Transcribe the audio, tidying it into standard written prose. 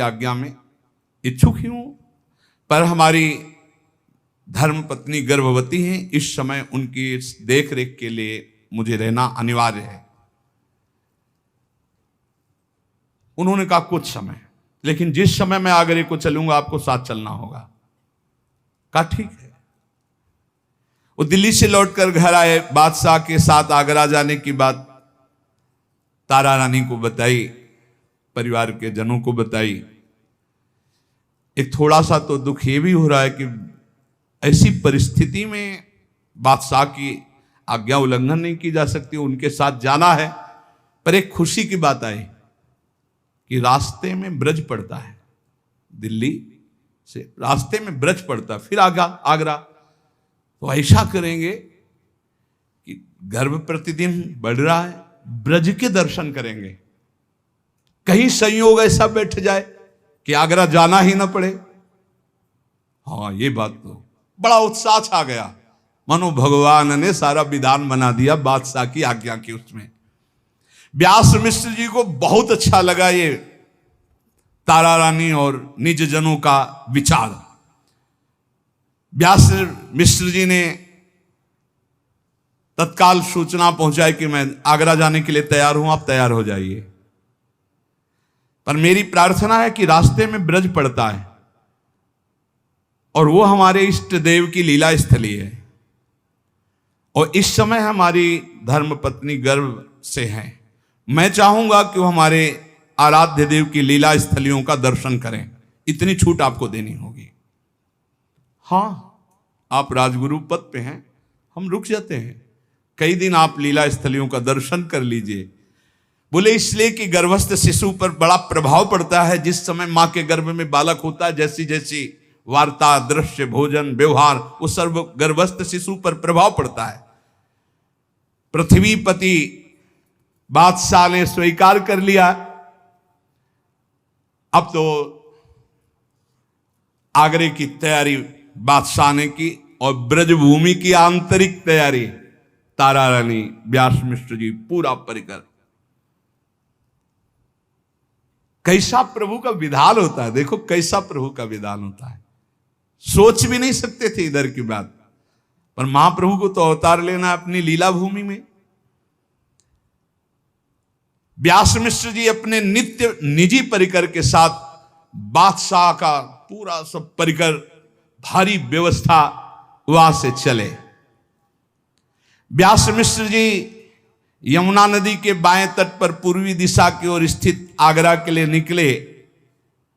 आज्ञा में इच्छुक ही हूं, पर हमारी धर्म पत्नी गर्भवती हैं, इस समय उनकी देख रेख के लिए मुझे रहना अनिवार्य है। उन्होंने कहा कुछ समय, लेकिन जिस समय मैं आगरे को चलूंगा आपको साथ चलना होगा। कहा ठीक है। वो दिल्ली से लौटकर घर आए, बादशाह के साथ आगरा जाने की बात तारा रानी को बताई, परिवार के जनों को बताई। एक थोड़ा सा तो दुख ये भी हो रहा है कि ऐसी परिस्थिति में बादशाह की आज्ञा उल्लंघन नहीं की जा सकती, उनके साथ जाना है। पर एक खुशी की बात आई कि रास्ते में ब्रज पड़ता है, दिल्ली से रास्ते में ब्रज पड़ता है, फिर आगरा। तो ऐसा करेंगे कि गर्भ प्रतिदिन बढ़ रहा है, ब्रज के दर्शन करेंगे। कहीं संयोग ऐसा बैठ जाए कि आगरा जाना ही ना पड़े। हाँ, ये बात तो बड़ा उत्साह छा गया, मानो भगवान ने सारा विधान बना दिया बादशाह की आज्ञा की। उसमें व्यास मिश्र जी को बहुत अच्छा लगा ये तारा रानी और निज जनों का विचार। व्यास मिश्र जी ने तत्काल सूचना पहुंचाई कि मैं आगरा जाने के लिए तैयार हूं, आप तैयार हो जाइए। पर मेरी प्रार्थना है कि रास्ते में ब्रज पड़ता है और वो हमारे इष्ट देव की लीला स्थली है, और इस समय हमारी धर्म पत्नी गर्भ से है। मैं चाहूंगा कि वो हमारे आराध्य देव की लीला स्थलियों का दर्शन करें। इतनी छूट आपको देनी होगी। हाँ, आप राजगुरु पद पे हैं, हम रुक जाते हैं, कई दिन आप लीला स्थलियों का दर्शन कर लीजिए। बोले इसलिए कि गर्भस्थ शिशु पर बड़ा प्रभाव पड़ता है। जिस समय मां के गर्भ में बालक होता है, जैसी जैसी वार्ता, दृश्य, भोजन, व्यवहार, वो सर्व गर्भस्थ शिशु पर प्रभाव पड़ता है। पृथ्वीपति बादशाह ने स्वीकार कर लिया। अब तो आगरे की तैयारी बादशाह ने की, और ब्रजभूमि की आंतरिक तैयारी तारा रानी, व्यास मिश्र जी, पूरा परिकर। कैसा प्रभु का विधान होता है, देखो कैसा प्रभु का विधान होता है। सोच भी नहीं सकते थे इधर की बात, पर महाप्रभु को तो अवतार लेना अपनी लीला भूमि में। व्यास मिश्र जी अपने नित्य निजी परिकर के साथ बादशाह का पूरा सब परिकर, भारी व्यवस्था, वहां से चले। व्यास मिश्र जी यमुना नदी के बाएं तट पर पूर्वी दिशा की ओर स्थित आगरा के लिए निकले।